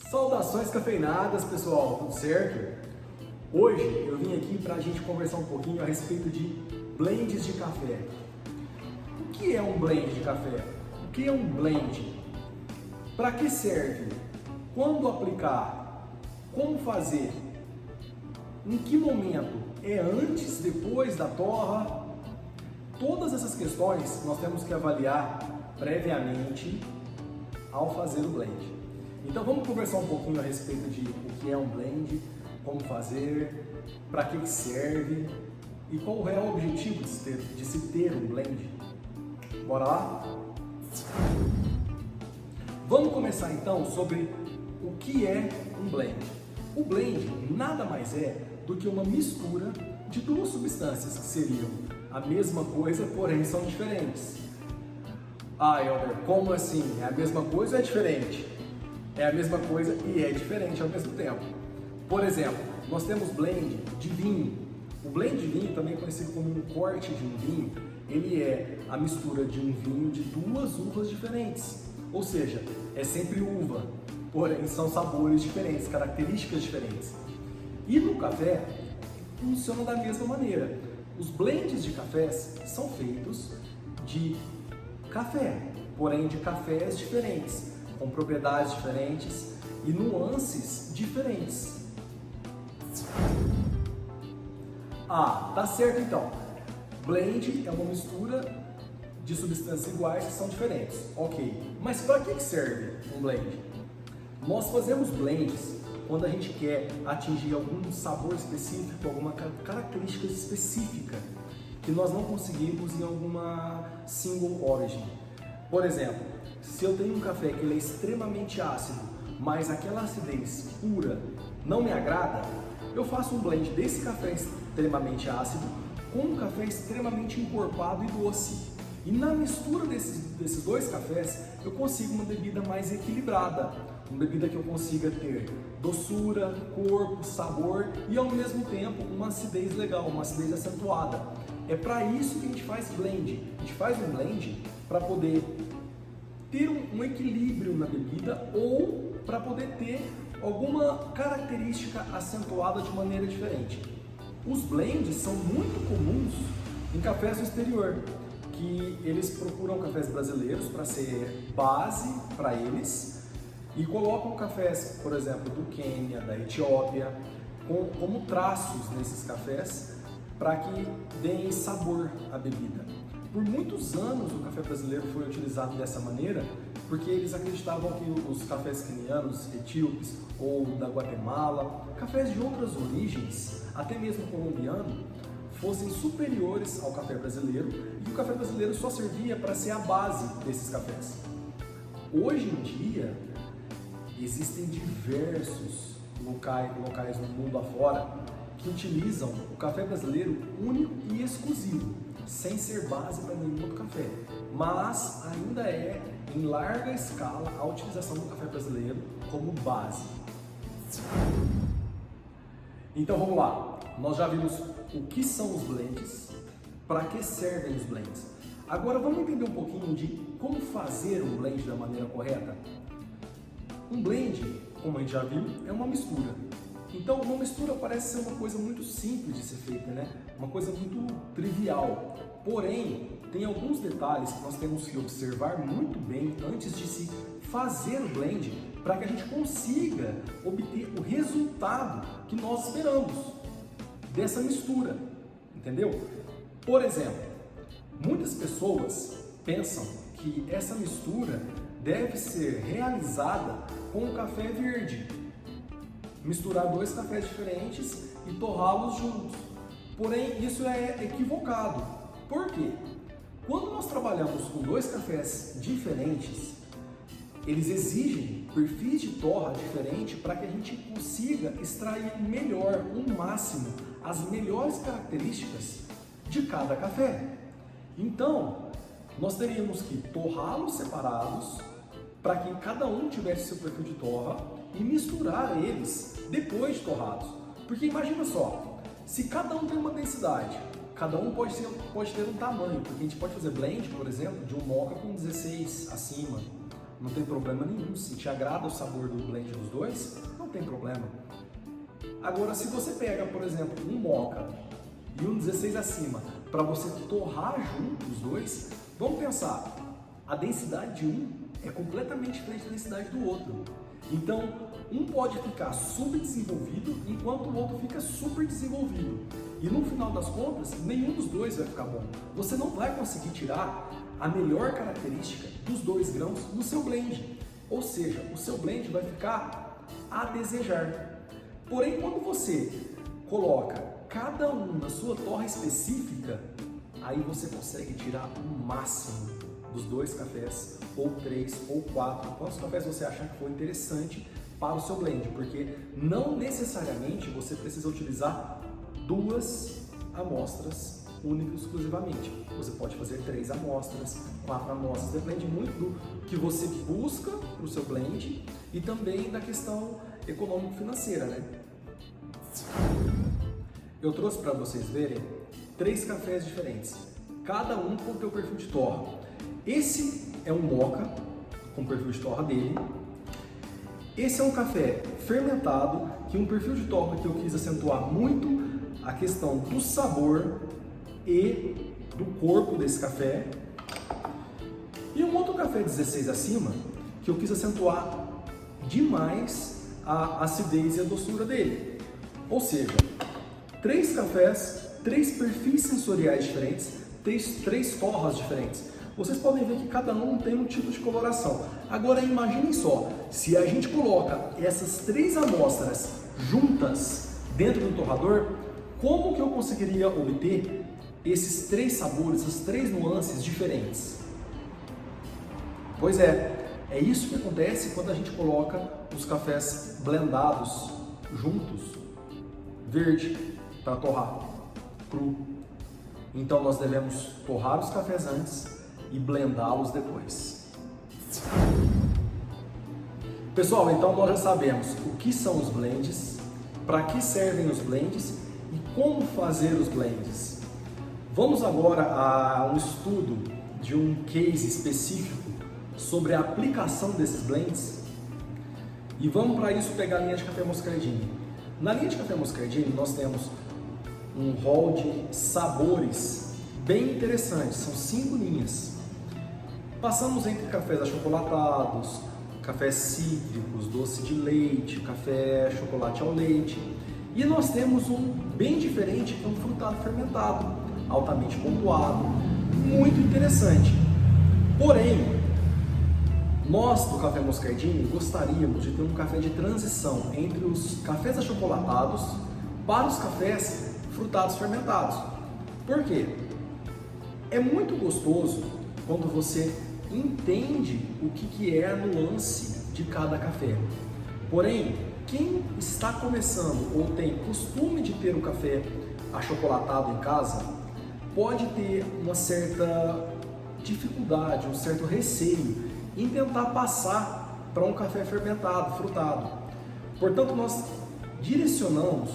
Saudações cafeinadas, pessoal, tudo certo? Hoje eu vim aqui para a gente conversar um pouquinho a respeito de blends de café. O que é um blend de café? O que é um blend? Para que serve? Quando aplicar? Como fazer? Em que momento? É antes, depois da torra? Todas essas questões nós temos que avaliar previamente ao fazer o blend. Então vamos conversar um pouquinho a respeito de o que é um blend, como fazer, para que serve e qual é o objetivo de se ter um blend. Bora lá? Vamos começar então sobre o que é um blend. O blend nada mais é do que uma mistura de duas substâncias que seriam a mesma coisa, porém são diferentes. Ah, Elder, como assim? É a mesma coisa ou é diferente? É a mesma coisa e é diferente ao mesmo tempo. Por exemplo, nós temos blend de vinho. O blend de vinho, também conhecido como um corte de um vinho, ele é a mistura de um vinho de duas uvas diferentes. Ou seja, é sempre uva, porém são sabores diferentes, características diferentes. E no café, funciona da mesma maneira. Os blends de cafés são feitos de café, porém de cafés diferentes, com propriedades diferentes e nuances diferentes. Ah, tá certo então. Blend é uma mistura de substâncias iguais que são diferentes. Ok, mas para que serve um blend? Nós fazemos blends quando a gente quer atingir algum sabor específico, alguma característica específica que nós não conseguimos em alguma single origin. Por exemplo, se eu tenho um café que ele é extremamente ácido, mas aquela acidez pura não me agrada, eu faço um blend desse café extremamente ácido com um café extremamente encorpado e doce. E na mistura desses dois cafés, eu consigo uma bebida mais equilibrada, uma bebida que eu consiga ter doçura, corpo, sabor e ao mesmo tempo uma acidez legal, uma acidez acentuada. É para isso que a gente faz blend. A gente faz um blend para poder ter um equilíbrio na bebida ou para poder ter alguma característica acentuada de maneira diferente. Os blends são muito comuns em cafés do exterior, que eles procuram cafés brasileiros para ser base para eles e colocam cafés, por exemplo, do Quênia, da Etiópia, como traços nesses cafés para que deem sabor à bebida. Por muitos anos o café brasileiro foi utilizado dessa maneira porque eles acreditavam que os cafés quenianos, etíopes ou da Guatemala, cafés de outras origens, até mesmo colombiano, fossem superiores ao café brasileiro e o café brasileiro só servia para ser a base desses cafés. Hoje em dia, existem diversos locais no mundo afora que utilizam o café brasileiro único e exclusivo, sem ser base para nenhum outro café, mas ainda é em larga escala a utilização do café brasileiro como base. Então vamos lá, nós já vimos o que são os blends, para que servem os blends. Agora vamos entender um pouquinho de como fazer um blend da maneira correta. Um blend, como a gente já viu, é uma mistura. Então uma mistura parece ser uma coisa muito simples de ser feita, né? Uma coisa muito trivial. Porém, tem alguns detalhes que nós temos que observar muito bem antes de se fazer o blend para que a gente consiga obter o resultado que nós esperamos dessa mistura, entendeu? Por exemplo, muitas pessoas pensam que essa mistura deve ser realizada com o café verde. Misturar dois cafés diferentes e torrá-los juntos. Porém, isso é equivocado. Por quê? Quando nós trabalhamos com dois cafés diferentes, eles exigem perfis de torra diferente para que a gente consiga extrair melhor, o máximo, as melhores características de cada café. Então, nós teríamos que torrá-los separados para que cada um tivesse seu perfil de torra e misturar eles depois de torrados. Porque imagina só, se cada um tem uma densidade, cada um pode ter um tamanho, porque a gente pode fazer blend, por exemplo, de um moka com 16 acima, não tem problema nenhum. Se te agrada o sabor do blend dos dois, não tem problema. Agora, se você pega, por exemplo, um moca e um 16 acima, para você torrar junto os dois, vamos pensar, a densidade de um é completamente diferente da densidade do outro. Então, um pode ficar subdesenvolvido, enquanto o outro fica super desenvolvido. E no final das contas, nenhum dos dois vai ficar bom. Você não vai conseguir tirar a melhor característica dos dois grãos no seu blend. Ou seja, o seu blend vai ficar a desejar. Porém, quando você coloca cada um na sua torra específica, aí você consegue tirar o máximo dos dois cafés, ou 3, ou 4, quantos cafés você achar que for interessante para o seu blend, porque não necessariamente você precisa utilizar 2 amostras únicas exclusivamente. Você pode fazer 3 amostras, 4 amostras, depende muito do que você busca para o seu blend e também da questão econômico-financeira, né? Eu trouxe para vocês verem 3 cafés diferentes, cada um com o seu perfil de torra. Esse é um moca, com o perfil de torra dele. Esse é um café fermentado, que um perfil de torra que eu quis acentuar muito a questão do sabor e do corpo desse café. E um outro café 16 acima, que eu quis acentuar demais a acidez e a doçura dele. Ou seja, 3 cafés, 3 perfis sensoriais diferentes, 3 torras diferentes. Vocês podem ver que cada um tem um tipo de coloração. Agora imaginem só, se a gente coloca essas 3 amostras juntas dentro do torrador, como que eu conseguiria obter esses 3 sabores, essas 3 nuances diferentes? Pois é isso que acontece quando a gente coloca os cafés blendados juntos, verde, para torrar, cru. Então nós devemos torrar os cafés antes e blendá-los depois. Pessoal, então nós já sabemos o que são os blends, para que servem os blends e como fazer os blends. Vamos agora a um estudo de um case específico sobre a aplicação desses blends e vamos para isso pegar a linha de café Moscardini. Na linha de café Moscardini nós temos um rol de sabores bem interessantes, são 5 linhas. Passamos entre cafés achocolatados, cafés cítricos, doce de leite, café chocolate ao leite. E nós temos um bem diferente, que é um frutado fermentado, altamente pontuado, muito interessante. Porém, nós do Café Moscardini gostaríamos de ter um café de transição entre os cafés achocolatados para os cafés frutados fermentados. Por quê? É muito gostoso quando você entende o que é a nuance de cada café. Porém, quem está começando ou tem costume de ter o café achocolatado em casa, pode ter uma certa dificuldade, um certo receio em tentar passar para um café fermentado, frutado. Portanto, nós direcionamos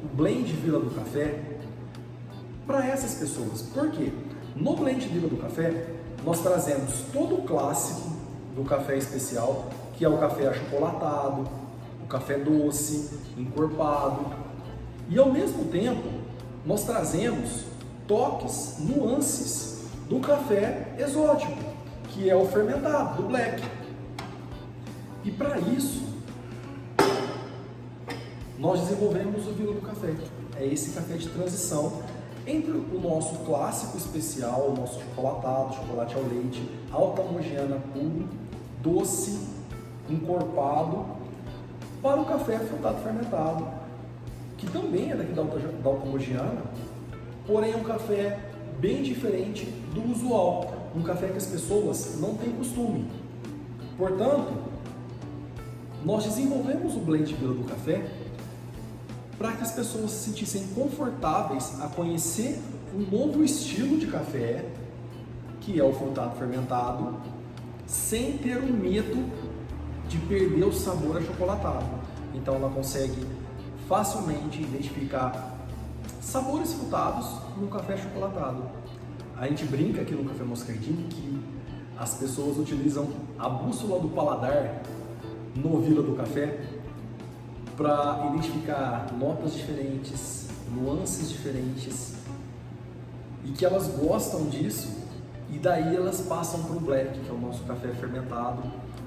o blend Vila do Café para essas pessoas. Por quê? No blend Vila do Café, nós trazemos todo o clássico do café especial, que é o café achocolatado, o café doce, encorpado. E ao mesmo tempo, nós trazemos toques, nuances do café exótico, que é o fermentado, do black. E para isso, nós desenvolvemos o Vila do Café. É esse café de transição entre o nosso clássico especial, o nosso chocolatado, chocolate ao leite, alta mogiana puro, doce, encorpado, para o café frutado fermentado, que também é daqui da alta mogiana, porém é um café bem diferente do usual, um café que as pessoas não têm costume. Portanto, nós desenvolvemos o blend Vila do Café para que as pessoas se sentissem confortáveis a conhecer um novo estilo de café, que é o frutado fermentado, sem ter o medo de perder o sabor achocolatado. Então ela consegue facilmente identificar sabores frutados no café achocolatado. A gente brinca aqui no Café Moscardini que as pessoas utilizam a bússola do paladar no Vila do Café para identificar notas diferentes, nuances diferentes, e que elas gostam disso, e daí elas passam para o Black, que é o nosso café fermentado,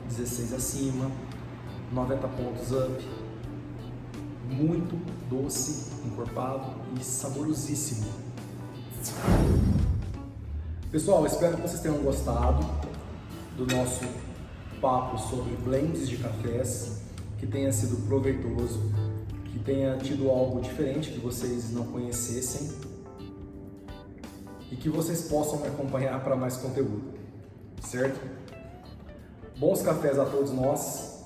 16 acima, 90 pontos up, muito doce, encorpado e saborosíssimo. Pessoal, espero que vocês tenham gostado do nosso papo sobre blends de cafés, que tenha sido proveitoso, que tenha tido algo diferente que vocês não conhecessem e que vocês possam me acompanhar para mais conteúdo, certo? Bons cafés a todos nós,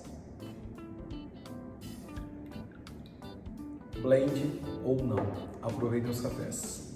blend ou não, aproveitem os cafés.